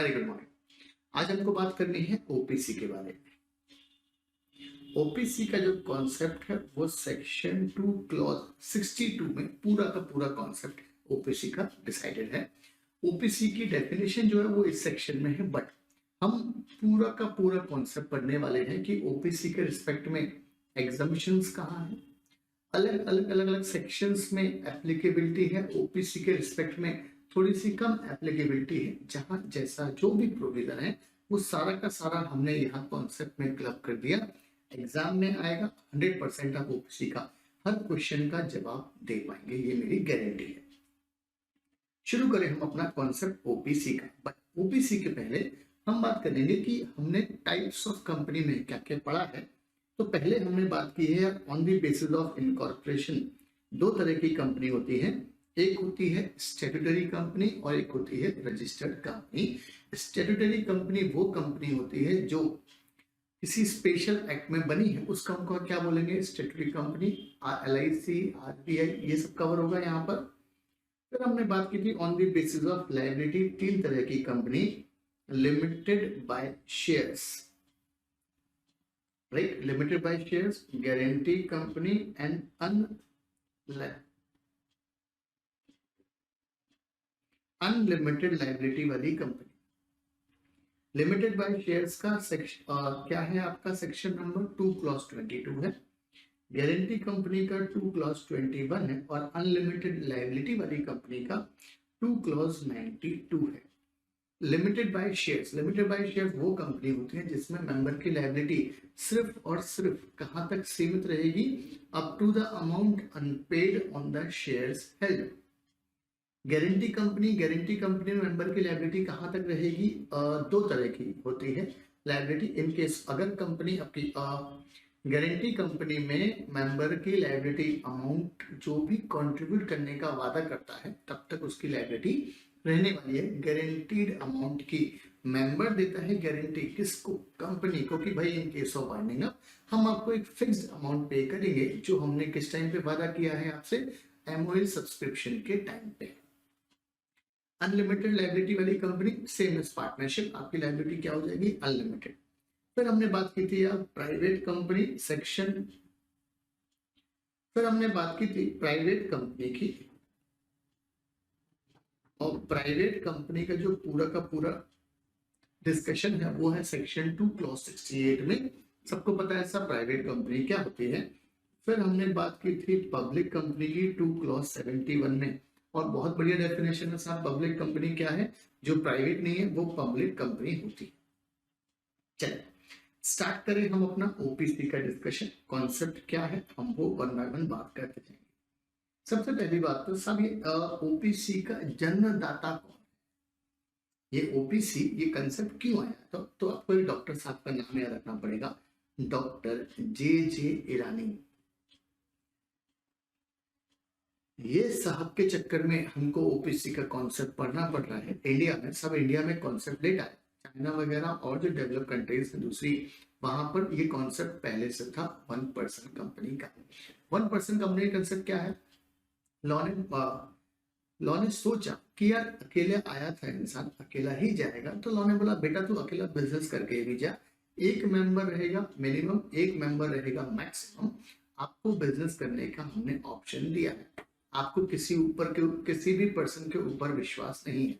Very good morning. आज हमको बात करनी है ओपीसी के बारे में। ओपीसी का जो कॉन्सेप्ट है वो सेक्शन 2 क्लॉज 62 में पूरा का पूरा कॉन्सेप्ट ओपीसी का डिसाइडेड है। ओपीसी की डेफिनेशन जो है वो इस सेक्शन में है, बट हम पूरा का पूरा कॉन्सेप्ट पढ़ने वाले हैं कि ओपीसी के रिस्पेक्ट में एग्जामिशंस कहाँ है, अलग सेक्शंस में एप्लीकेबिलिटी है, ओपीसी के रिस्पेक्ट में थोड़ी सी कम एप्लीकेबिलिटी है। जहां जैसा जो भी प्रोविजन है वो सारा का सारा हमने यहाँ कॉन्सेप्ट में क्लब कर दिया। एग्जाम में आएगा 100% आप ओपीसी का हर क्वेश्चन का जवाब दे पाएंगे, ये मेरी गारंटी है। शुरू करें हम अपना कॉन्सेप्ट ओपीसी का। बट ओपीसी के पहले हम बात करेंगे कि हमने टाइप्स ऑफ कंपनी में क्या क्या पढ़ा है। तो पहले हमने बात की है on the basis of incorporation. दो तरह की कंपनी होती है, एक होती है स्टैट्यूटरी कंपनी और एक होती है रजिस्टर्ड कंपनी। स्टैट्यूटरी कंपनी वो कंपनी होती है जो किसी स्पेशल एक्ट में बनी है, उसका हमको क्या बोलेंगे, स्टैट्यूटरी कंपनी। LIC, RBI ये सब कवर होगा यहाँ पर। फिर हमने बात की थी on the basis of liability, तीन तरह की company, limited by shares, right, limited by shares, guarantee company and unlimited liability वाली कंपनी। लिमिटेड बाय शेयर्स का सेक्शन क्या है आपका, सेक्शन नंबर 2 क्लॉज 22 है। गारंटी कंपनी का 2 क्लॉज 21 है और अनलिमिटेड लायबिलिटी वाली कंपनी का 2 क्लॉज 92 है। लिमिटेड बाय शेयर्स वो कंपनी होती है जिसमें मेंबर की लायबिलिटी सिर्फ और सिर्फ कहां तक सीमित रहेगी, up to the amount unpaid on the shares held. Guarantee company में मेंबर की लायबिलिटी कहां तक रहेगी, दो तरह की होती है लायबिलिटी। इन केस अगर कंपनी आपकी गारंटी कंपनी में मेंबर की लायबिलिटी अमाउंट जो भी कंट्रीब्यूट करने का वादा करता है तब तक उसकी लायबिलिटी रहने वाली है। गारंटीड अमाउंट की मेंबर देता है गारंटी किसको, कंपनी को, कि भाई इन केस ऑफ वाइंडिंग अप हम आपको एक फिक्स्ड अमाउंट पे करेंगे, जो हमने किस टाइम पे वादा किया है आपसे, MOL सब्सक्रिप्शन के टाइम पे। अनलिमिटेड लायबिलिटी वाली कंपनी सेम एज पार्टनरशिप, आपकी लायबिलिटी क्या हो जाएगी, अनलिमिटेड। फिर हमने बात की थी प्राइवेट कंपनी सेक्शन, फिर हमने बात की थी प्राइवेट कंपनी की, और प्राइवेट कंपनी का जो पूरा का पूरा डिस्कशन है वो है सेक्शन 2 क्लॉज 68 में। सबको पता है सब प्राइवेट कंपनी क्या होती है। फिर हमने बात की थी पब्लिक कंपनी की 2 क्लॉज 71 में, और बहुत बढ़िया डेफिनेशन है साहब, पब्लिक कंपनी क्या है, जो प्राइवेट नहीं है वो पब्लिक कंपनी होती है। चलिए स्टार्ट करें हम अपना ओपीसी का डिस्कशन। कॉन्सेप्ट क्या है हम वो वन बाय वन बात करते जाएंगे। सबसे पहली बात तो सब ये ओपीसी का जन्मदाता कौन, ये ओपीसी ये कंसेप्ट क्यों आया, तो आपको एक डॉक्टर साहब का नाम याद रखना पड़ेगा, डॉक्टर जे ईरानी। ये साहब के चक्कर में हमको ओपीसी का कॉन्सेप्ट पढ़ना पड़ रहा है। इंडिया में सब इंडिया में कॉन्सेप्ट लेट आया, चाइना वगैरह और जो डेवलप कंट्रीज है दूसरी, वहां पर ये कॉन्सेप्ट पहले से था 1% कंपनी का। 1% कंपनी का कंसेप्ट क्या है, लॉ ने सोचा कि यार अकेले आया था इंसान, अकेला ही जाएगा, तो लॉ ने बोला बेटा तू अकेला बिजनेस करके भी जा, एक मेंबर रहेगा मिनिमम, एक मेंबर रहेगा मैक्सिमम, आपको बिजनेस करने का हमने ऑप्शन दिया है। आपको किसी भी पर्सन के ऊपर विश्वास नहीं है,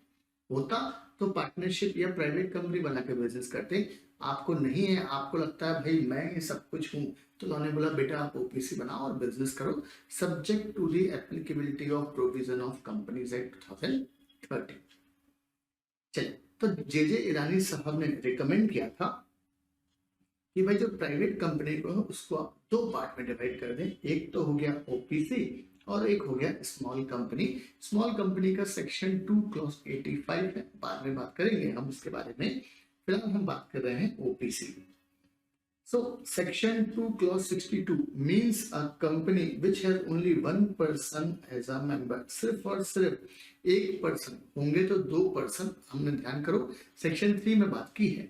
होता तो पार्टनरशिप या प्राइवेट कंपनी बना के बिजनेस करते, आपको नहीं है, आपको लगता है भाई मैं ये सब कुछ हूं, तो लॉ ने बोला बेटा आप ओपीसी बनाओ और बिजनेस करो, subject to the applicability of provision of companies act 2013। चलिए तो जे ईरानी साहब ने रिकमेंड किया था कि भाई जो प्राइवेट कंपनी को है उसको आप दो पार्ट में डिवाइड कर दें, एक तो हो गया ओपीसी और एक हो गया स्मॉल कंपनी। स्मॉल कंपनी का सेक्शन 2 क्लॉज 85 है, बाद में बात करेंगे हम इसके बारे में, फिलहाल हम बात कर रहे हैं OPC. So section 2 clause 62 means a company which has only one person as a member। सिर्फ और सिर्फ एक पर्सन, होंगे तो दो पर्सन, हमने ध्यान करो सेक्शन 3 में बात की है,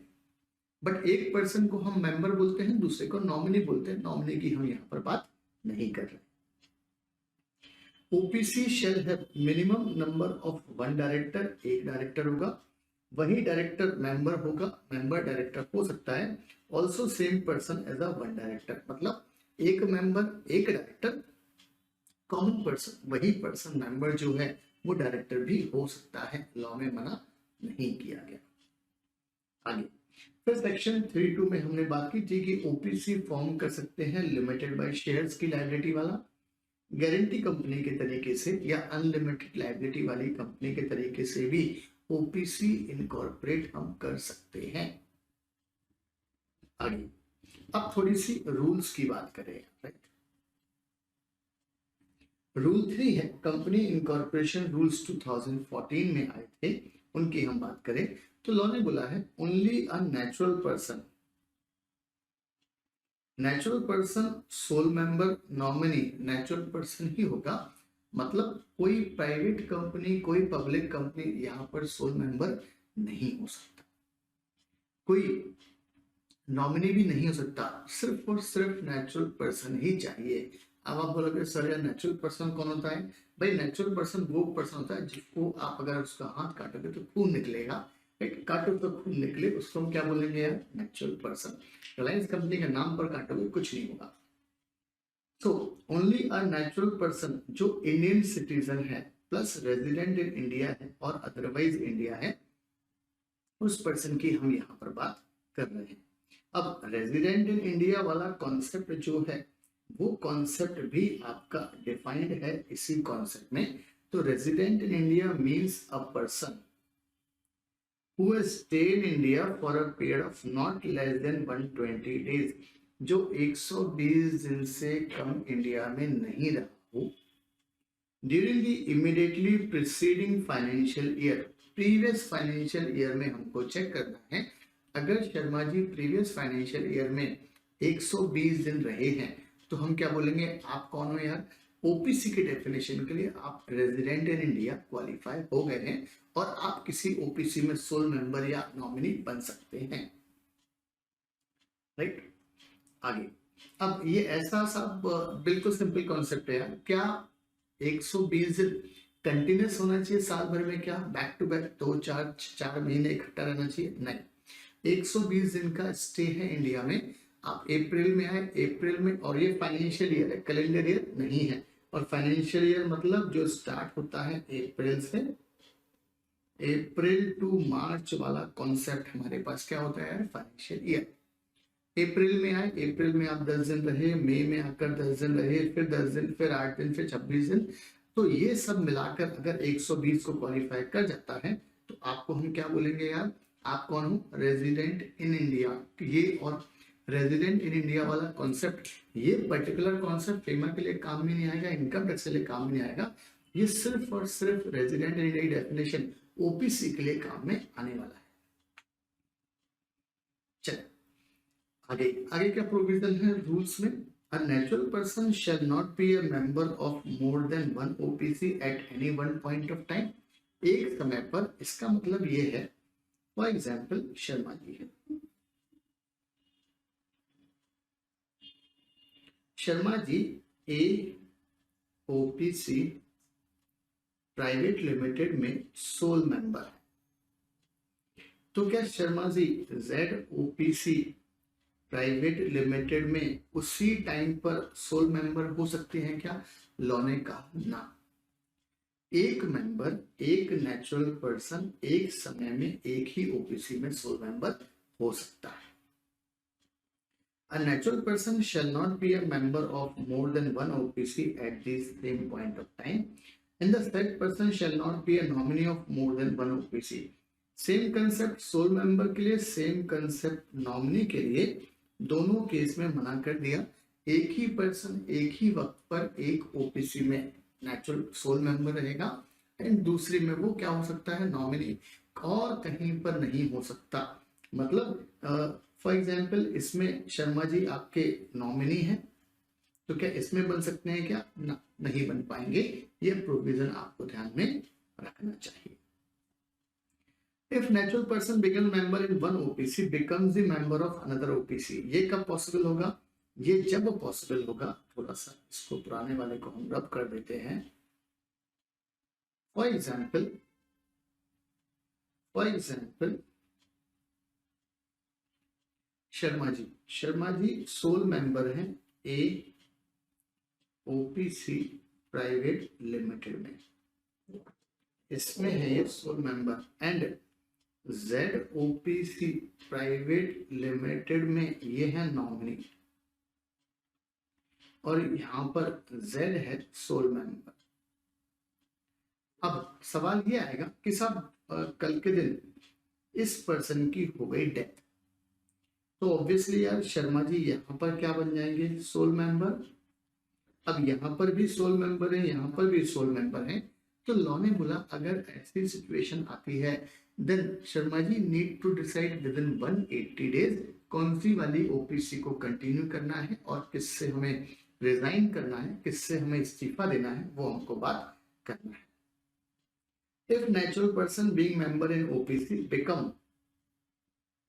बट एक पर्सन को हम मेंबर बोलते हैं, दूसरे को नॉमिनी बोलते हैं, नॉमिनी की हम यहाँ पर बात नहीं कर रहे। OPC shall have minimum number of 1 director, एक डायरेक्टर होगा, वही डायरेक्टर मेंबर होगा, मेंबर डायरेक्टर हो सकता है। Also same person as a one director, मतलब एक मेंबर एक डायरेक्टर, कॉमन पर्सन वही पर्सन मेंबर जो है वो डायरेक्टर भी हो सकता है, लॉ में मना नहीं किया गया। आगे फिर सेक्शन 3(2) में हमने बात की थी कि ओपीसी फॉर्म कर सकते हैं लिमिटेड बाय शेयर्स की लायबिलिटी वाला, गारंटी कंपनी के तरीके से या अनलिमिटेड लायबिलिटी वाली कंपनी के तरीके से भी ओपीसी इनकॉर्पोरेट हम कर सकते हैं। आगे अब थोड़ी सी रूल्स की बात करें, राइट। रूल 3 है कंपनी इनकॉर्पोरेशन रूल्स 2014 में आए थे, उनकी हम बात करें तो लॉ ने बोला है only a natural person, natural person sole member nominee natural person ही होगा, मतलब कोई प्राइवेट कंपनी कोई पब्लिक कंपनी यहाँ पर सोल मेंबर नहीं हो सकता, कोई नॉमिनी भी नहीं हो सकता, सिर्फ और सिर्फ नेचुरल पर्सन ही चाहिए। अब आप बोलोगे सर यार नेचुरल पर्सन कौन होता है? भाई नेचुरल पर्सन वो पर्सन होता है जिसको आप अगर उसका हाथ काटोगे तो खून निकलेगा, राइट, काटो तो खून निकले, उसको हम क्या बोलेंगे यार? Natural person. रिलायंस कंपनी के नाम पर काटोगे कुछ नहीं होगा। So only a natural person जो इंडियन सिटीजन है प्लस रेजिडेंट इन इंडिया है और अदरवाइज इंडिया है, उस पर्सन की हम यहाँ पर बात कर रहे हैं। अब रेजिडेंट इन इंडिया वाला कॉन्सेप्ट जो है वो कॉन्सेप्ट भी आपका डिफाइंड है इसी कॉन्सेप्ट में। तो resident in India means a person who has stayed in India for a period of not less than 120 days, जो 120 दिन से कम इंडिया में नहीं रहा हो during the immediately preceding financial year. Previous financial year में हमको चेक करना है, अगर Sharma ji previous financial year में 120 दिन रहे हैं तो हम क्या बोलेंगे? आप कौन हो यार? ओपीसी के डेफिनेशन के लिए आप रेजिडेंट इन इंडिया क्वालिफाई हो गए हैं और आप किसी ओपीसी में सोल मेंबर या नॉमिनी बन सकते हैं, राइट। आगे अब ये ऐसा सब बिल्कुल सिंपल कॉन्सेप्ट है यार। क्या 120 दिन कंटिन्यूस होना चाहिए साल भर में? क्या बैक टू बैक 2 4 4 महीने इकट्ठा रहना चाहिए? नहीं, 120 दिन का स्टे है इंडिया में। आप अप्रैल में आए, अप्रैल में, और ये फाइनेंशियल ईयर है, कैलेंडर ईयर नहीं है। और फाइनेंशियल ईयर मतलब जो स्टार्ट होता है अप्रैल से, अप्रैल टू मार्च वाला कॉन्सेप्ट हमारे पास क्या होता है? Financial year. अप्रैल में आए, अप्रैल में आप 10 दिन रहे, मई में आकर 10 दिन रहे, फिर 10 दिन, फिर 8 दिन, फिर 26 दिन। तो ये सब मिलाकर अगर 120 को क्वालिफाई कर जाता है तो आपको हम क्या बोलेंगे यार? आप कौन हो? Resident in India. ये और रेजिडेंट इन इंडिया वाला कॉन्सेप्ट, ये पर्टिकुलर कॉन्सेप्ट FEMA के लिए काम में नहीं आएगा, इनकम टैक्स के लिए काम में नहीं आएगा। ये सिर्फ और सिर्फ रेजिडेंट इन इंडिया की डेफिनेशन ओपीसी के लिए काम में आने वाला है। चलिए आगे आगे क्या प्रोविजन है रूल्स में? A natural person shall not be a member of more than one OPC at any one point of time। एक समय पर, इसका मतलब ये है, फॉर एग्जाम्पल शर्मा जी है, शर्मा जी ए ओपीसी प्राइवेट लिमिटेड में सोल मेंबर है, तो क्या Sharma ji Z OPC private limited में उसी टाइम पर सोल मेंबर हो सकते हैं क्या? लॉ ने कहा ना, एक मेंबर, एक नेचुरल पर्सन एक समय में एक ही ओपीसी में सोल मेंबर हो सकता है। A natural person shall not be a member of more than one OPC at the same point of time, and the said person shall not be a nominee of more than one OPC। Same concept sole member के लिए, same concept nominee के लिए, दोनों case में मना कर दिया। एक ही पर्सन एक ही वक्त पर एक ओपीसी में नेचुरल सोल मेंबर रहेगा एंड दूसरी में वो क्या हो सकता है? नॉमिनी, और कहीं पर नहीं हो सकता। मतलब फॉर एग्जाम्पल इसमें शर्मा जी आपके नॉमिनी हैं, तो क्या इसमें बन सकते हैं क्या? ना, नहीं बन पाएंगे। ये प्रोविजन आपको ध्यान में रखना चाहिए। If natural person become member in one OPC becomes the member of another OPC, ये कब पॉसिबल होगा? ये जब पॉसिबल होगा, थोड़ा सा इसको पुराने वाले को हम रब कर देते हैं। For example for example Sharma ji sole member हैं ए ओपीसी प्राइवेट लिमिटेड में, इसमें है ये sole member, and Z OPC private limited में ये है नॉमिनी, और यहां पर जेड है सोल मेंबर। अब सवाल ये आएगा कि साहब कल के दिन इस पर्सन की हो गई डेथ, तो ऑब्वियसली यार शर्मा जी यहाँ पर क्या बन जाएंगे, सोल मेंबर। अब यहाँ पर भी सोल मेंबर है, यहाँ पर भी सोल मेंबर है, तो लॉ ने बोला अगर ऐसी सिचुएशन आती है then Sharma ji need to decide within 180 days कौन सी वाली ओपीसी को कंटिन्यू करना है और किससे हमें रिजाइन करना है, किससे हमें इस्तीफा देना है, वो हमको बात करना है। If natural person being member in OPC become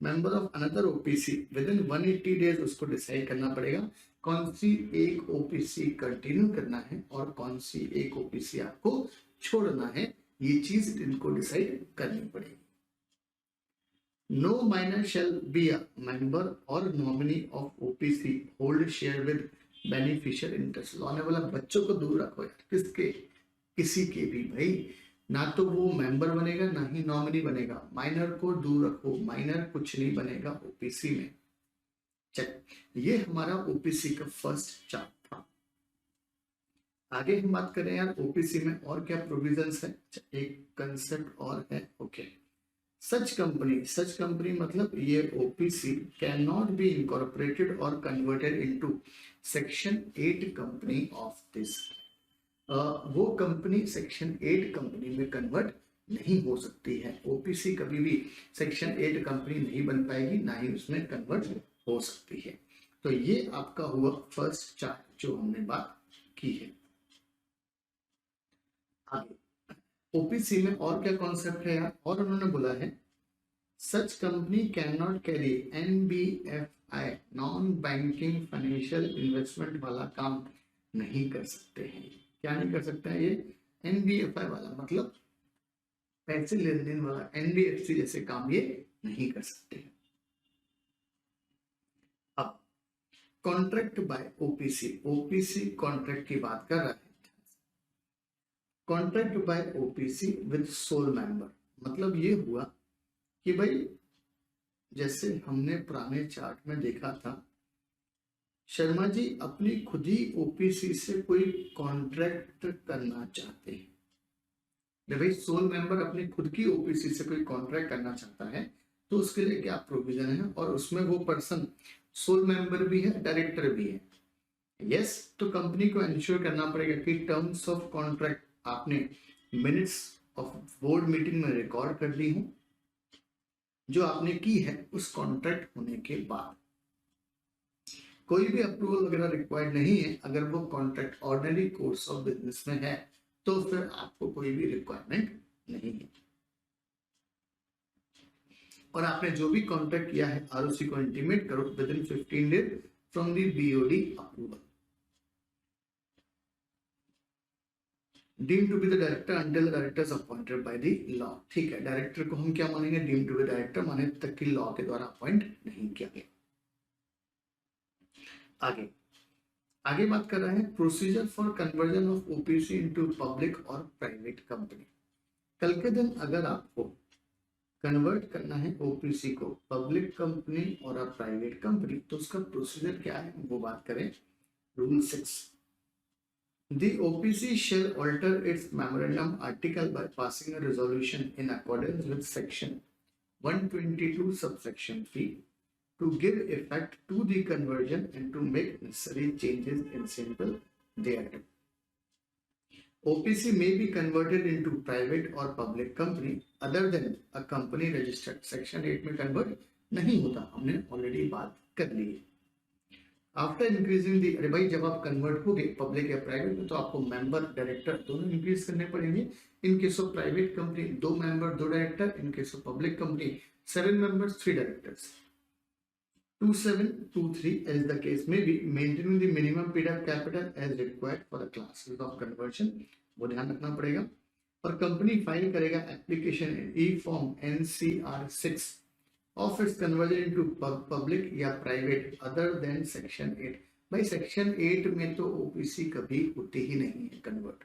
member of another OPC within 180 days, उसको डिसाइड करना पड़ेगा कौन सी एक ओपीसी कंटिन्यू करना है और कौन सी एक ओपीसी आपको छोड़ना है, ये चीज इनको डिसाइड करनी पड़ेगी। No minor shall be a member और nominee of OPC hold share with beneficial interest. Law ने बोला बच्चों को दूर रखो यार, किसके, किसी के भी भाई, ना तो वो मेंबर बनेगा ना ही नॉमिनी बनेगा, माइनर को दूर रखो, माइनर कुछ नहीं बनेगा ओपीसी में। चल ये हमारा ओपीसी का फर्स्ट चार्ट था। आगे हम बात करें यार ओपीसी में और क्या प्रोविजंस है, एक कंसेप्ट और है, ओके। सच कंपनी मतलब ये OPC can not be incorporated और converted into section 8 company of this. वो कंपनी सेक्शन 8 कंपनी में कन्वर्ट नहीं हो सकती है। ओपीसी कभी भी सेक्शन 8 कंपनी नहीं बन पाएगी, ना ही उसमें कन्वर्ट हो सकती है। तो ये आपका हुआ फर्स्ट चार्ट जो हमने बात की है। आगे ओपीसी में और क्या कॉन्सेप्ट है यार, और उन्होंने बोला है such company can not carry NBFI non banking financial investment वाला काम नहीं कर सकते हैं। क्या नहीं कर सकते हैं ये, एनबीएफआई वाला मतलब पैसे लेन देन वाला, एनबीएफसी जैसे काम ये नहीं कर सकते हैं। अब कॉन्ट्रैक्ट बाय ओपीसी कॉन्ट्रैक्ट की बात कर रहा है। Contract by OPC with sole member मतलब ये हुआ कि भाई जैसे हमने पुराने चार्ट में देखा था, शर्मा जी अपनी खुद ही ओपीसी से कोई कॉन्ट्रैक्ट करना चाहते हैं। जब भाई सोल मेंबर अपनी खुद की ओपीसी से कोई कॉन्ट्रैक्ट करना चाहता है तो उसके लिए क्या प्रोविजन है, और उसमें वो पर्सन सोल मेंबर भी है, डायरेक्टर भी है। यस, तो कंपनी को इंश्योर करना पड़ेगा कि टर्म्स ऑफ कॉन्ट्रैक्ट आपने मिनट्स ऑफ बोर्ड मीटिंग में रिकॉर्ड कर ली हो, जो आपने की है उस कॉन्ट्रैक्ट होने के बाद। कोई भी अप्रूवल वगैरह रिक्वायर्ड नहीं है। अगर वो contract ordinary course of business में है तो फिर आपको कोई भी रिक्वायरमेंट नहीं है। और आपने जो भी कॉन्ट्रैक्ट किया है आरओसी को इंटीमेट करो within 15 days from the BOD approval. Deemed to be the director until the director is appointed by the law. ठीक है, डायरेक्टर को हम क्या मानेंगे, डीम्ड टू बी डायरेक्टर माने तक कि लॉ के द्वारा अपॉइंट नहीं किया गया। आगे बात कर रहे हैं procedure for conversion of OPC into public और प्राइवेट कंपनी। कल के दिन अगर आपको कन्वर्ट करना है ओपीसी को पब्लिक कंपनी और प्राइवेट कंपनी तो उसका प्रोसीजर क्या है वो बात करें। Rule 6, The OPC shall alter its memorandum article by passing a resolution in accordance with section 122 subsection 3 to give effect to the conversion and to make necessary changes in simple thereto. OPC may be converted into private or public company other than a company registered. Section 8 में convert नहीं होता, हमने already बात कर ली है। After increasing दी, अरे भाई जब आप कन्वर्ट हो गए पब्लिक या प्राइवेट में तो आपको मेंबर डायरेक्टर दोनों इंक्रीज करने पड़ेंगे। इन case of private company 2 member 2 director, in case of public company 7 members 3 directors. 2723 as the case may be, maintaining the minimum paid up capital as required for the classes of conversion, वो ध्यान रखना पड़ेगा। और company file करेगा application E form NCR 6 of its conversion into public या private other than section 8। भाई section 8 में तो ओपीसी कभी होती ही नहीं है convert.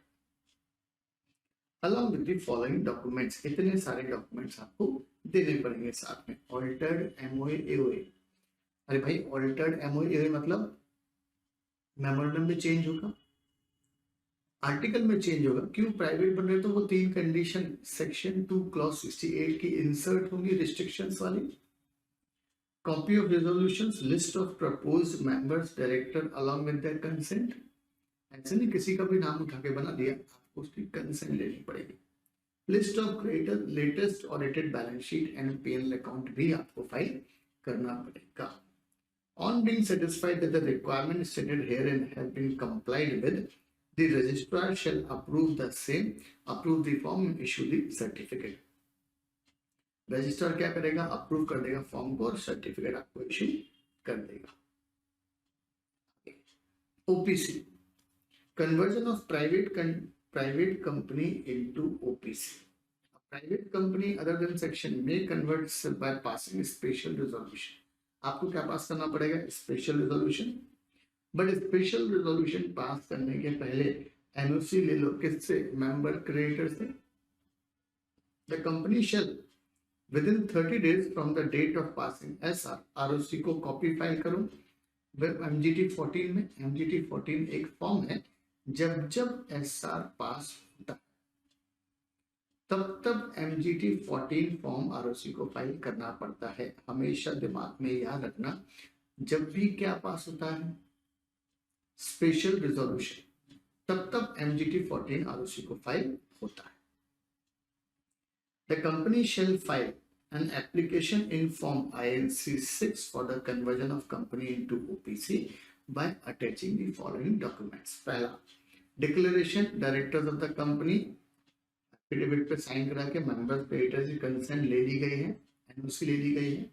Along with the following documents, इतने सारे डॉक्यूमेंट्स आपको देने पड़ेंगे साथ में। ऑल्टर्ड एमओए एओए, अरे भाई ऑल्टर्ड एमओए एओए मतलब मेमोरेंडम में चेंज होगा, आर्टिकल में चेंज होगा। क्यों प्राइवेट बन रहे तो वो 3 कंडीशन सेक्शन 2 क्लॉज 68 की इंसर्ट होंगी रिस्ट्रिक्शंस वाली। Copy of resolutions, list of proposed members director along with their consent. ऐसे नहीं किसी का भी नाम उठा के बना दिया, आपको उसकी कंसेंट लेनी पड़ेगी। List of creditor, latest audited balance sheet and PNL account भी आपको फाइल करना पड़ेगा। On being satisfied that the requirements stated herein have been complied with, the registrar shall approve the same, approve the form and issue the certificate. Registrar क्या करेगा, approve कर देगा form को और सर्टिफिकेट आपको इश्यू कर देगा। OPC, conversion of private company into OPC. Private company other than section में convert by passing special resolution. आपको क्या पास करना पड़ेगा, special resolution. But special resolution pass करने के पहले एनओसी ले लो, किससे, मेंबर क्रेडिटर से। The company shall within 30 days from the date of passing SR, ROC को कॉपी फाइल करो। एमजीटी 14 में, एमजीटी 14 एक फॉर्म है, जब जब एसआर पास होता है तब तब एमजीटी 14 फॉर्म आरओसी को फाइल करना पड़ता है। हमेशा दिमाग में याद रखना, जब भी क्या पास होता है, स्पेशल रिजोल्यूशन, तब तब एमजीटी 14 आरओसी को फाइल होता है। The company shall file an application in form INC 6 for the conversion of company into OPC by attaching the following documents। पहला, declaration directors of the company, affidavit पे sign करा के members creditors की consent ले ली गई है, NOC ले ली गई है।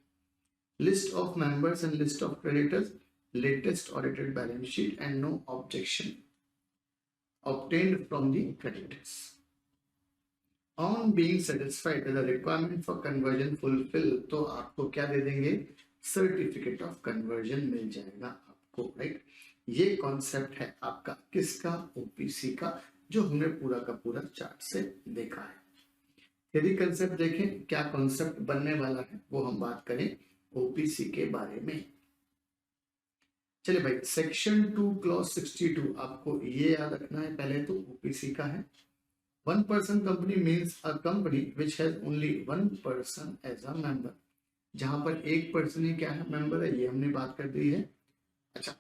List of members and list of creditors, latest audited balance sheet and no objection obtained from the creditors। On being satisfied that the requirement for conversion fulfill, तो आपको क्या दे देंगे, सर्टिफिकेट ऑफ कन्वर्जन मिल जाएगा आपको, राइट। ये concept है आपका किसका, ओपीसी का, जो हमने पूरा का पूरा चार्ट से देखा है। यदि कंसेप्ट देखें क्या कॉन्सेप्ट बनने वाला है, वो हम बात करें ओपीसी के बारे में। चलिए भाई, सेक्शन 2 क्लॉज 62 आपको ये याद रखना है। पहले तो ओपीसी का है, 1 person company means a company which has only 1 person as a member। जहां पर एक पर्सन ही क्या है, मेंबर है, ये हमने बात कर दी है। अच्छा,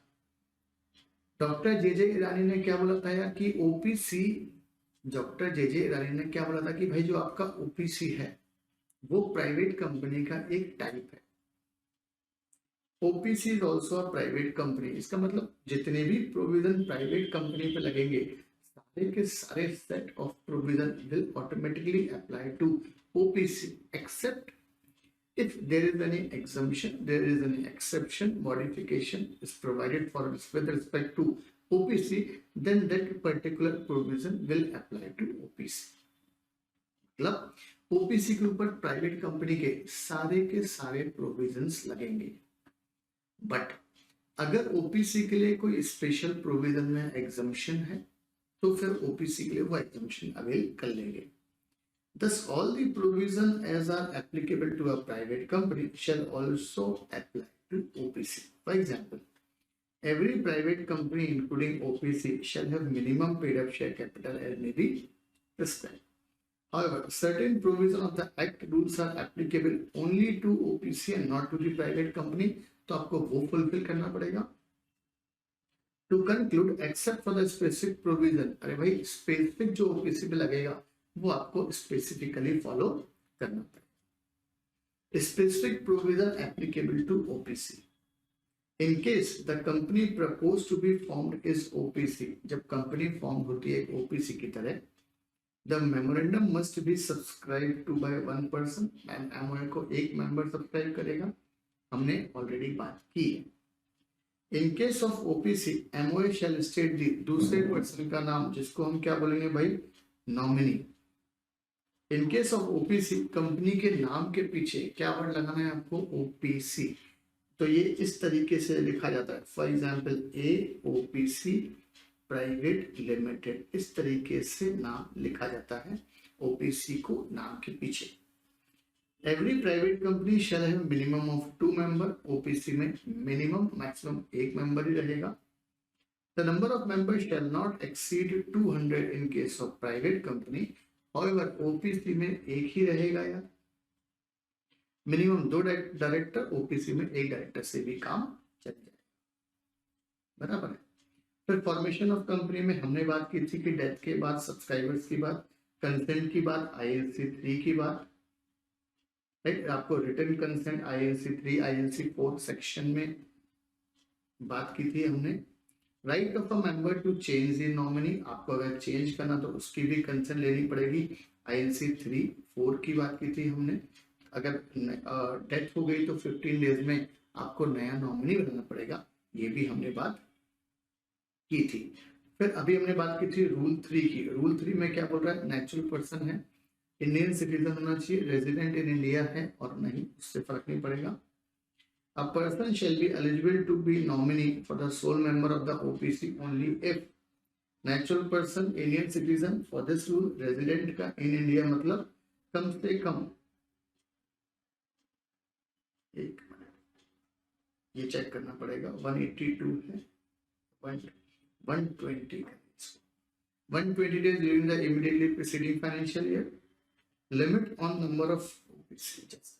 डॉक्टर जे ईरानी ने क्या बोला था यार कि ओपीसी, डॉक्टर जे ईरानी ने क्या बोला था कि भाई जो आपका ओपीसी है वो प्राइवेट कंपनी का एक टाइप है। OPC is also a private company. इसका मतलब जितने भी प्रोविजन प्राइवेट कंपनी पे लगेंगे, सारे के सारे set of provision will automatically apply to OPC except if there is any exemption, there is any exception, modification is provided for with respect to OPC, then that particular provision will apply to OPC। मतलब OPC के ऊपर private company के सारे provisions लगेंगे। But अगर OPC के लिए कोई स्पेशल प्रोविजन में एग्जम्पशन है तो फिर OPC के लिए वो एग्जम्पशन अवेल कर लेंगे। Thus, all the provision as are applicable to a private company shall also apply to OPC। For example, every private company, including OPC, shall have minimum paid-up share capital as may be prescribed। However, certain provision of the Act rules are applicable only to OPC and not to the private company, तो आपको वो fulfill करना पड़ेगा। To conclude, except for the specific provision, अरे भाई specific जो OPC पे लगेगा वो आपको स्पेसिफिकली फॉलो करना पड़ेगा। Specific provision applicable to OPC in case the company propose to be formed is OPC. जब कंपनी फॉर्म होती है ओपीसी की तरह, the memorandum must be subscribe to by 1 person and MOA को एक मेंबर सब्सक्राइब करेगा, हमने ऑलरेडी बात की है। In case of OPC, MOA shall state the दूसरे पर्सन का नाम, जिसको हम क्या बोलेंगे भाई, nominee. In case of OPC company के नाम के पीछे क्या वर्ड लगाना है आपको, ओपीसी। तो ये इस तरीके से लिखा जाता है, for example A OPC private limited, इस तरीके से नाम लिखा जाता है ओपीसी को नाम के पीछे। Every private company shall have minimum of 2 member, OPC में मिनिमम मैक्सिमम 1 मेंबर ही रहेगा। The number of members shall not exceed 200 in case of private company, however OPC में एक ही रहेगा यार। मिनिमम 2 डायरेक्टर, ओपीसी में 1 डायरेक्टर से भी काम चल जाएगा, बराबर है। फिर फॉर्मेशन ऑफ कंपनी में हमने बात की थी कि डेथ के बाद, सब्सक्राइबर्स की बात, कंसेंट की बात, आईएनसी 3 की बात, राइट। आपको written consent INC 3 INC 4 section में बात की थी हमने। Right of a member to change the nominee, आपको अगर चेंज करना तो उसकी भी कंसेंट लेनी पड़ेगी, आईएनसी 3 4 की बात की थी हमने। अगर डेथ हो गई तो 15 डेज में आपको नया नॉमिनी बनाना पड़ेगा, ये भी हमने बात की थी। फिर अभी हमने बात की थी रूल 3 की। रूल 3 में क्या बोल रहा है, नेचुरल पर्सन है, इंडियन सिटीजन होना चाहिए, रेजिडेंट इन इंडिया है और नहीं, उससे फर्क नहीं पड़ेगा। A person shall be eligible to be nominee for the sole member of the OPC only if natural person, Indian citizen, for this rule resident का in India मतलब कम से कम, एक मिनट ये चेक करना पड़ेगा, 182 है, 120 का, 120 days during the immediately preceding financial year, limit on number of OPC just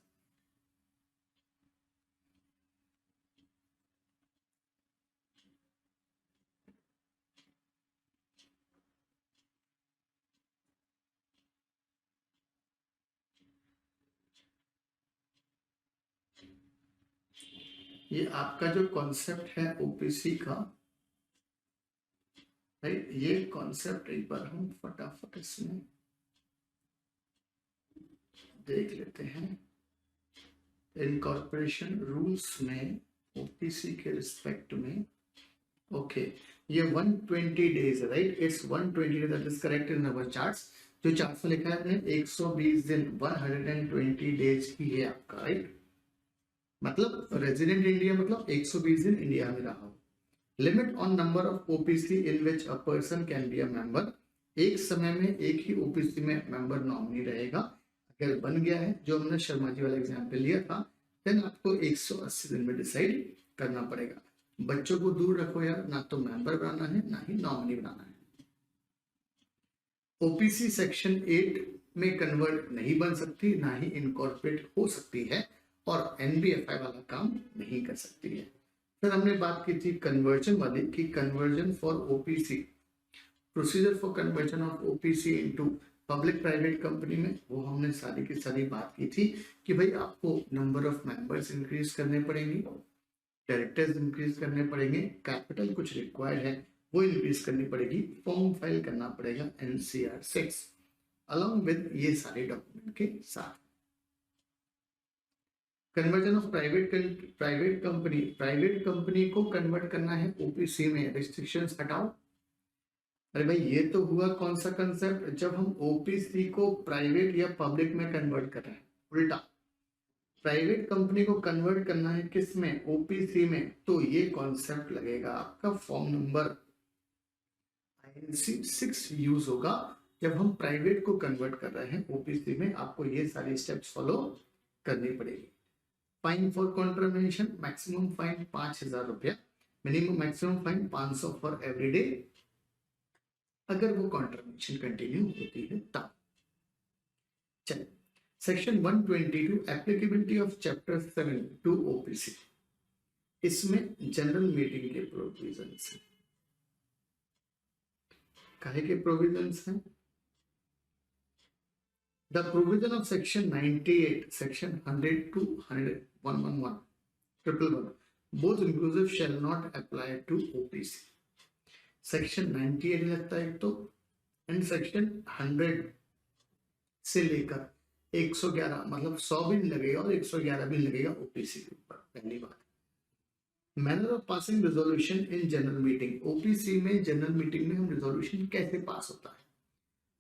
ये आपका जो कॉन्सेप्ट है ओपीसी का, राइट, ये कॉन्सेप्ट एक बार हम फटाफट इसमें देख लेते हैं। इनकॉर्पोरेशन रूल्स में ओपीसी के रिस्पेक्ट में, ओके, ये 120 डेज है, right, it's 120 days, that is correct in our charts. जो चार्ट्स में लिखा है 120 दिन, 120 डेज की है आपका, राइट, मतलब रेजिडेंट इंडिया मतलब 120 दिन इंडिया में रहा हो। Limit on number of OPC in which a person can be a member, एक समय में एक ही ओपीसी में मेंबर नॉमिनी रहेगा। अगर बन गया है, जो हमने शर्मा जी वाला एग्जांपल लिया था, देन आपको 180 दिन में डिसाइड करना पड़ेगा। बच्चों को दूर रखो यार, ना तो मेंबर बनाना है ना ही नॉमिनी बनाना है। ओपीसी सेक्शन 8 में कन्वर्ट नहीं बन सकती, ना ही इनकॉर्पोरेट हो सकती है, और एनबीएफआई वाला काम नहीं कर सकती है। फिर हमने बात की थी कन्वर्जन वाली, कि conversion for OPC, procedure for conversion of OPC into public private company में, वो हमने सारी की सारी बात की थी कि भाई आपको नंबर ऑफ मेंबर्स इंक्रीज करने पड़ेंगे, डायरेक्टर्स इंक्रीज करने पड़ेंगे, कैपिटल कुछ रिक्वायर्ड है वो इंक्रीज करनी पड़ेगी, फॉर्म फाइल करना पड़ेगा एनसीआर 6 अलॉन्ग विद ये सारे डॉक्यूमेंट के साथ। कन्वर्जन ऑफ प्राइवेट कंपनी को कन्वर्ट करना है ओपीसी में, रिस्ट्रिक्शंस हटाओ। अरे भाई ये तो हुआ कौन सा कंसेप्ट, जब हम ओपीसी को प्राइवेट या पब्लिक में कन्वर्ट कर रहे हैं। उल्टा प्राइवेट कंपनी को कन्वर्ट करना है किस में, ओपीसी में, तो ये कॉन्सेप्ट लगेगा आपका फॉर्म नंबर आईएनसी 6 यूज होगा। जब हम प्राइवेट को कन्वर्ट कर रहे हैं ओपीसी में, आपको ये सारी स्टेप्स फॉलो करनी पड़ेगी। Fine for contravention, maximum fine 5000 रुपया, minimum maximum fine 500 for every day, अगर वो कॉन्ट्रावेंशन कंटिन्यू होती है तब। चलिए, section 122 applicability of chapter 7 to OPC, इसमें जनरल मीटिंग के प्रोविजंस हैं। काहे के प्रोविजंस हैं? The provision of section 98, section 100 to 111, 111, both inclusive shall not apply to OPC. Section 98 लगता है तो, एंड सेक्शन 100 से लेकर 111, मतलब 100 भी नहीं लगेगा और 111 भी लगेगा ओपीसी के ऊपर। पहली बात, manner of passing resolution in general meeting, OPC में जनरल मीटिंग में हम रिजोल्यूशन कैसे पास होता है।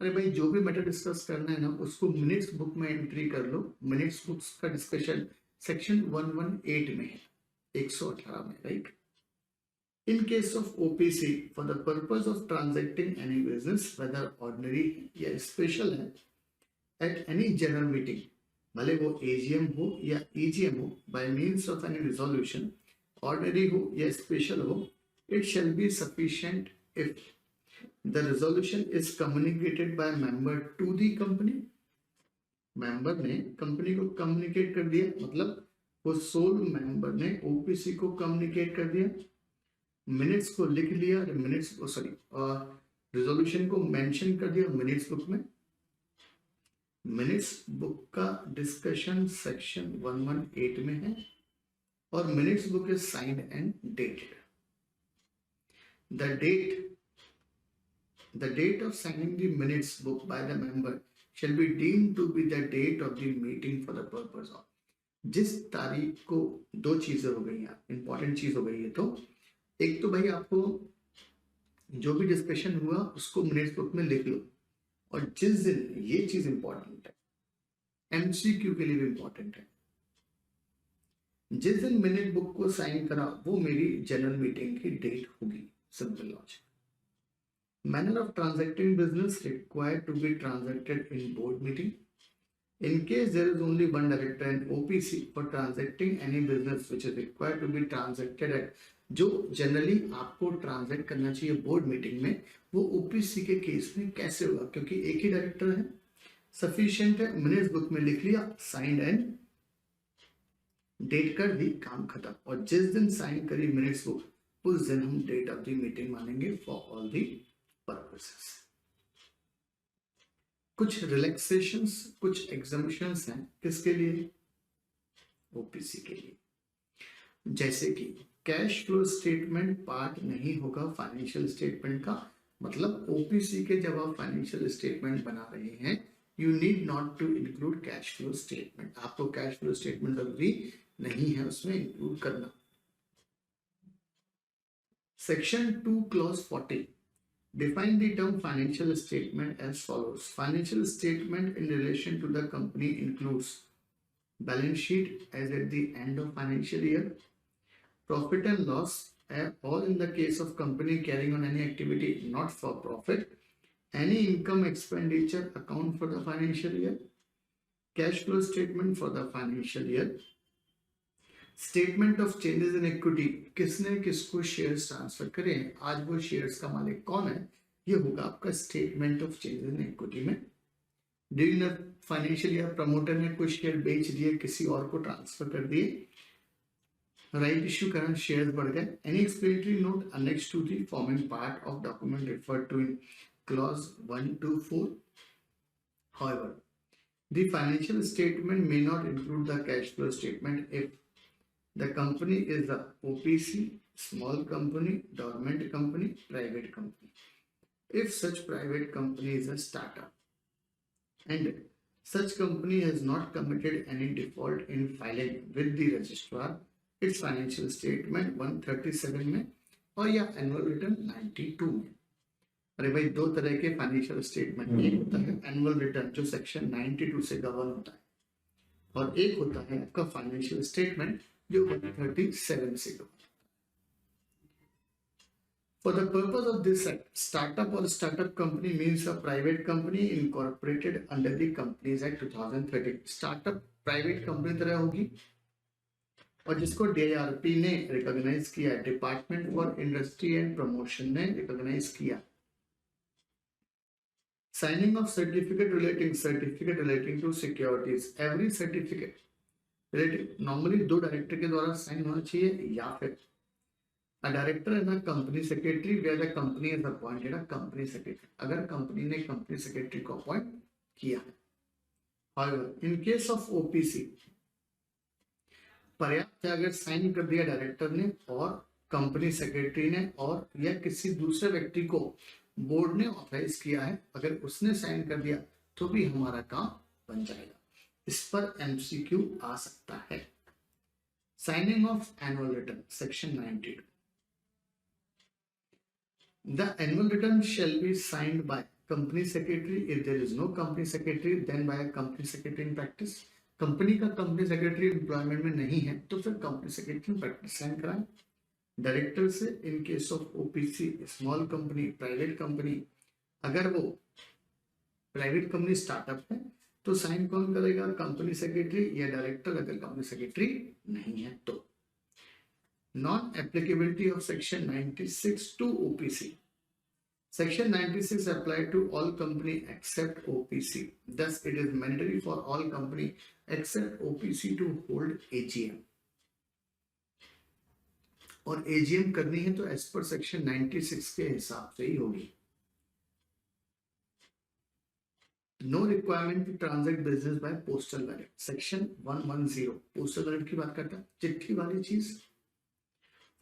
अरे भाई जो भी मैटर डिस्कस करना है ना उसको मिनट्स बुक में एंट्री कर लो। मिनट्स बुक्स का डिस्कशन सेक्शन 118 में है, 118 में, right. In case of OPC, for the purpose of transacting any business, whether ordinary या special है, at any general meeting, भले वो AGM हो या EGM हो, by means of any resolution, ordinary हो या special हो, it shall be sufficient if the resolution is communicated by member to the company. Member ने कंपनी को कम्युनिकेट कर दिया, मतलब वो सोल मेंबर ने ओपीसी को कम्युनिकेट कर दिया, मिनट्स को लिख लिया, मिनट्स को सॉरी रिजोल्यूशन को मेंशन कर दिया मिनट्स बुक में। मिनट्स बुक का डिस्कशन सेक्शन 118 में है और minutes book is signed and dated. The date of signing the minutes book by the member shall be deemed to be the date of the meeting for the purpose of। जिस तारीख को, दो चीजें हो गई हैं, इंपॉर्टेंट चीज हो गई है। तो एक तो भाई आपको जो भी डिस्कशन हुआ उसको मिनट्स बुक में लिख लो, और जिस दिन, ये चीज इंपॉर्टेंट है, एमसीक्यू के लिए भी इंपॉर्टेंट है, जिस दिन मिनट बुक को साइन करा वो मेरी जनरल मीटिंग की डेट होगी। Simple logic. Manner of transacting business required to be transacted in board meeting. In case there is only one director and OPC for transacting any business which is required to be transacted at, जो generally आपको transact करना चाहिए board meeting में, वो OPC के case में कैसे होगा? क्योंकि एक ही डायरेक्टर है, सफिशिएंट है, मिनट्स बुक में लिख लिया, साइंड एंड डेट कर दी, काम खत्म। और जिस दिन साइन करी मिनट्स बुक, उस दिन हम डेट ऑफ द मीटिंग मानेंगे फॉर ऑल दी पर्पसेस। कुछ रिलैक्सेशंस, कुछ एग्जम्पशंस हैं, किसके लिए? ओपीसी के लिए। जैसे कि कैश फ्लो स्टेटमेंट पार्ट नहीं होगा फाइनेंशियल स्टेटमेंट का, मतलब ओपीसी के जब आप फाइनेंशियल स्टेटमेंट बना रहे हैं, you need not to include cash flow statement. आपको कैश फ्लो स्टेटमेंट जरूरी नहीं है उसमें इंक्लूड करना। Section 2 clause 40 define the term financial statement as follows. Financial statement in relation to the company includes balance sheet as at the end of financial year, profit and loss, all in the case of company carrying on any activity not for profit, any income expenditure account for the financial year, cash flow statement for the financial year, statement of changes in equity, किसने किसको shares transfer करें, आज वो shares का मालिक कौन है, ये होगा आपका statement of changes in equity में। During the financial year promoter ने कुछ शेयर बेच दिए, किसी और को ट्रांसफर कर दिए, राइट इश्यू कारण शेयर्स बढ़ गए। Any explanatory note annex to the forming part of document referred to in clause 1 to 4। However, the financial statement may not include the cash flow statement if the company is a OPC, small company, dormant company, private company. If such private company is a startup and such company has not committed any default in filing with the registrar, its financial statement 137 में और या annual return 92 में। अरे भाई दो तरह के financial statement, एक होता है एनुअल रिटर्न जो सेक्शन 92 से गवर्न होता है, और एक होता है आपका फाइनेंशियल स्टेटमेंट जो 137 से govern. For the purpose of this act, startup or startup company means a private company incorporated under the Companies Act 2013। Startup private company तरह होगी और जिसको DIRP ने रिकॉग्नाइज किया, department for industry and promotion ने recognise किया। Signing of certificate relating to securities, every certificate normally दो director के द्वारा साइन होना चाहिए, या फिर a director and a company secretary where the company has appointed a company secretary, अगर कंपनी ने कंपनी सेक्रेटरी को अपॉइंट किया। However, in case of OPC पर्याप्त है अगर साइन कर दिया डायरेक्टर ने और कंपनी सेक्रेटरी ने और या किसी दूसरे व्यक्ति को बोर्ड ने ऑथराइज किया है, अगर उसने साइन कर दिया तो भी हमारा काम बन जाएगा। इस पर MCQ आ सकता है। Signing off annual return section 92। The annual return shall be signed by company secretary. If there is no company secretary, then by a company secretary in practice. Company का कंपनी सेक्रेटरी एम्प्लॉयमेंट में नहीं है तो फिर company secretary practice sign कराएं. Director से इन case of OPC small company private company, अगर वो प्राइवेट कंपनी स्टार्टअप है तो साइन कौन करेगा, कंपनी सेक्रेटरी या डायरेक्टर, अगर कंपनी सेक्रेटरी नहीं है तो. Non applicability of section 96 to OPC. Section 96 applied to all company except OPC. Thus, it is mandatory for all company except OPC to hold AGM. और AGM करनी है तो as per Section 96 के हिसाब से ही होगी. No requirement to transact business by postal ballot. Section 110 postal ballot की बात करता है, चिट्ठी वाली चीज.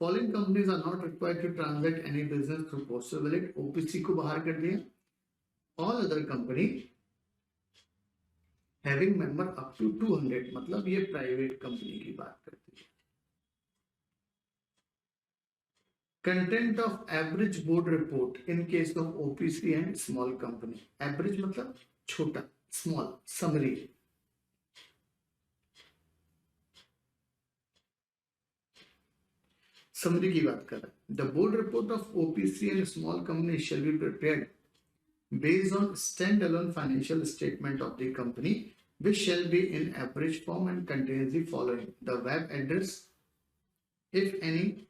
Following companies are not required to transact any business through postal ballot. OPC को बाहर कर दिया. All other company having member up to 200, मतलब ये प्राइवेट कंपनी की बात करती है. Content of average board report in case of OPC and small company. Average मतलब छोटा, small, summary. समरी की बात कर रहा है. The board report of OPC and small company shall be prepared based on stand alone financial statement of the company which shall be in average form and contains the following: the web address, if any,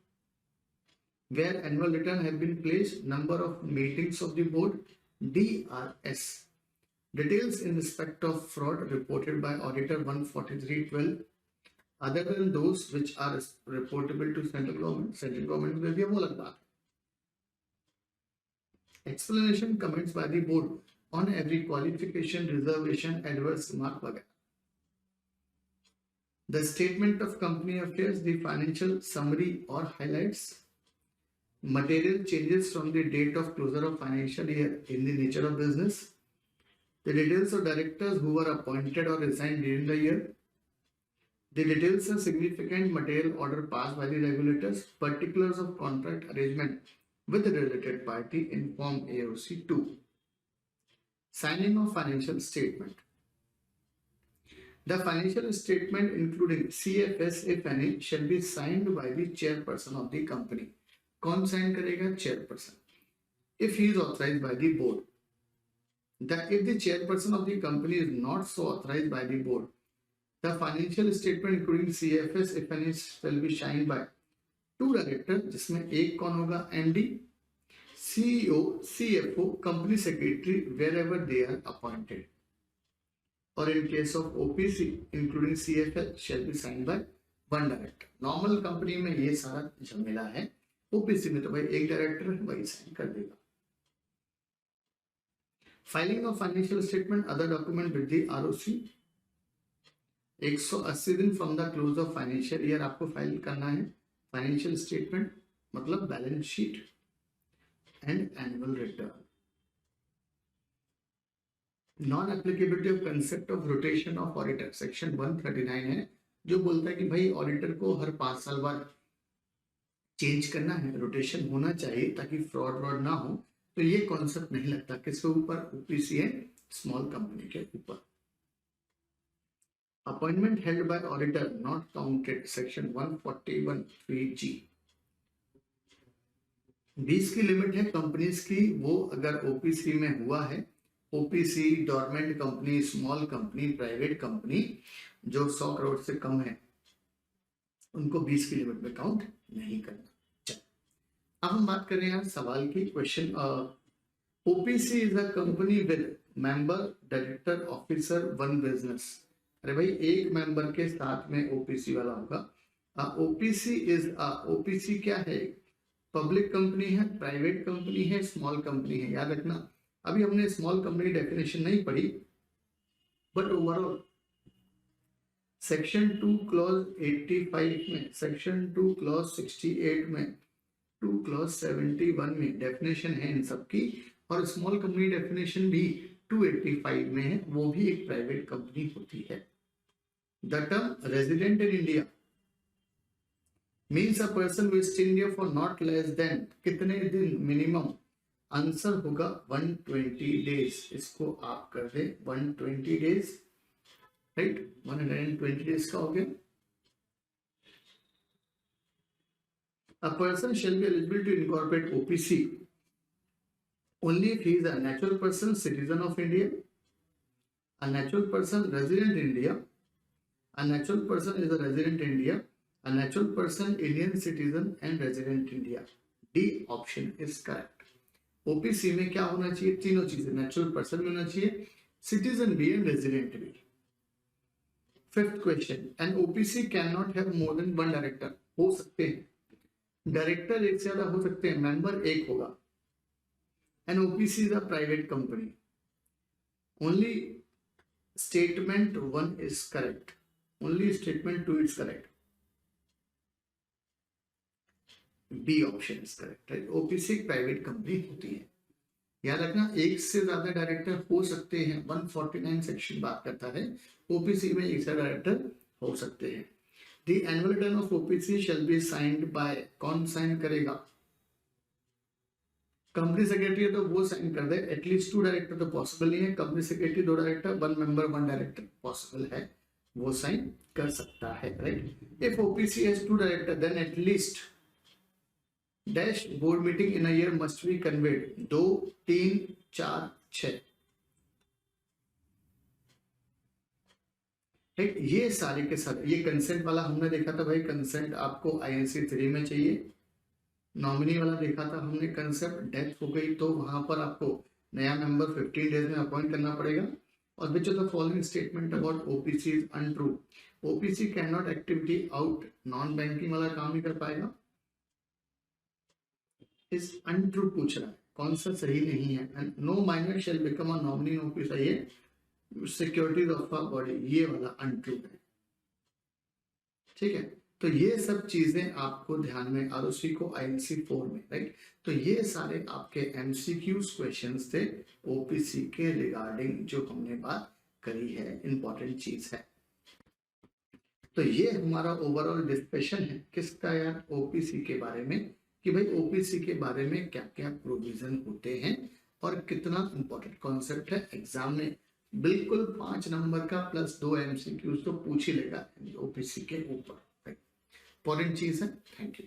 where annual return have been placed, number of meetings of the board, DRS, details in respect of fraud reported by auditor 14312 other than those which are reportable to central government. Central government में भी वो लगता है. Explanation comments by the board on every qualification, reservation, adverse remark वगैरह. The statement of company affairs, the financial summary or highlights, material changes from the date of closure of financial year in the nature of business, the details of directors who were appointed or resigned during the year, the details of significant material order passed by the regulators, particulars of contract arrangement with the related party in Form AOC 2. Signing of financial statement. The financial statement including CFS if any shall be signed by the chairperson of the company. कौन sign करेगा? Chairperson. If he is authorized by the board. If the chairperson of the company is not so authorized by the board, the financial statement including CFS if any shall be signed by two directors, जिसमें एक कौन होगा? MD, CEO, CFO, company secretary wherever they are appointed. Or in case of OPC, including CFL, shall be signed by one director. Normal company में ये सारा झमेला है. OPC में तो भाई एक डायरेक्टर है, वही साइन कर देगा. Filing of financial statement, other document with the ROC. 180 दिन from the close of financial year आपको फाइल करना है. Financial statement मतलब balance sheet and annual return. Non-applicability of concept of rotation of auditor. Section 139 है जो बोलता है कि भाई ऑडिटर को हर 5 साल बाद चेंज करना है, रोटेशन होना चाहिए ताकि फ्रॉड ना हो. तो ये कॉन्सेप्ट नहीं लगता किसके ऊपर? ओपीसी एंड स्मॉल कंपनी के ऊपर. Appointment held by auditor not counted. Section 141(3)(g. 20 की लिमिट है कंपनीज की. वो अगर ओपीसी में हुआ है, OPC, dormant company, small company, private company जो 100 करोड़ से कम है, उनको 20 की लिमिट में काउंट नहीं करना. अब हम बात करें यार सवाल की. Question, OPC is a company with member, director, officer, one business. अरे भाई एक मेंबर के साथ में ओपीसी वाला होगा. ओपीसी क्या है? पब्लिक कंपनी है, प्राइवेट कंपनी है, स्मॉल कंपनी है. याद रखना, अभी हमने स्मॉल कंपनी डेफिनेशन नहीं पढ़ी, बट ओवरऑल सेक्शन 2 क्लॉज 85 में, सेक्शन 2 क्लॉज 68 में, 2 क्लॉज 71 में डेफिनेशन है इन सब की. और स्मॉल कंपनी डेफिनेशन भी 285 में है, वो भी एक प्राइवेट कंपनी होती है. The term resident in India means a person who is in India for not less than कितने दिन minimum आंसर होगा 120 डेज। इसको आप कर दे 120 डेज, राइट, 120 डेज का हो गया। A person shall be eligible to incorporate OPC only if he is a natural person, citizen of India, a natural person resident in India, a natural person is a resident in India, a natural person Indian citizen and resident in India. D option is correct. OPC में क्या होना चाहिए? तीनों चीजें, natural person भी होना चाहिए, citizen भी एंड रेजिडेंट भी। Fifth question, an OPC can not have more than one director. हो सकते हैं डायरेक्टर एक से ज्यादा हो सकते हैं, मेंबर एक होगा। An OPC is a private company. Only statement 1 is correct, only statement 2 is correct. B option is correct, right. OPC एक प्राइवेट कंपनी होती है। याद रखना, एक से ज्यादा डायरेक्टर हो सकते हैं, 149 सेक्शन बात करता है ओपीसी में एक से डायरेक्टर हो सकते हैं। The annual return of OPC shall be signed by, कौन साइन करेगा? कंपनी सेक्रेटरी है तो वो साइन कर दे। एटलीस्ट 2 डायरेक्टर तो पॉसिबल नहीं है, company secretary 2 director, 1 member 1 director possible है, वो साइन कर सकता है, right. If OPC has 2 director then at least dash board meeting in a year must be convened, 2, 3, 4, 6, ठीक। ये सारे के सारे, ये कंसेंट वाला हमने देखा था भाई, कंसेंट आपको आईएनसी 3 में चाहिए। नॉमिनी वाला देखा था हमने कंसेप्ट, डेथ हो गई तो वहां पर आपको नया मेंबर 15 डेज में अपॉइंट करना पड़ेगा। और which of the following statement about OPC is untrue? OPC can not activity out, non banking वाला काम ही कर पाएगा, इज अनट्रू पूछ रहा है, कौन सा सही नहीं है? No minor shall become a nominee officer, ये सिक्योरिटीज ऑफ अ बॉडी, ये वाला अनट्रू है, ठीक है। तो ये सब चीजें आपको ध्यान में, आरओसी को आईएनसी 4 में, राइट। तो ये सारे आपके एमसीक्यूज क्वेश्चंस थे ओपीसी के रिगार्डिंग, जो हमने बात करी है, इंपॉर्टेंट चीज है। तो ये हमारा ओवरऑल डिस्कशन है किसका यार? ओपीसी के बारे में, कि भाई ओपीसी के बारे में क्या क्या प्रोविजन होते हैं और कितना इंपॉर्टेंट कॉन्सेप्ट है। एग्जाम में बिल्कुल 5 नंबर का प्लस 2 एमसीक्यूज तो पूछ ही लेगा ओपीसी के ऊपर, इंपॉर्टेंट चीज है। Thank you.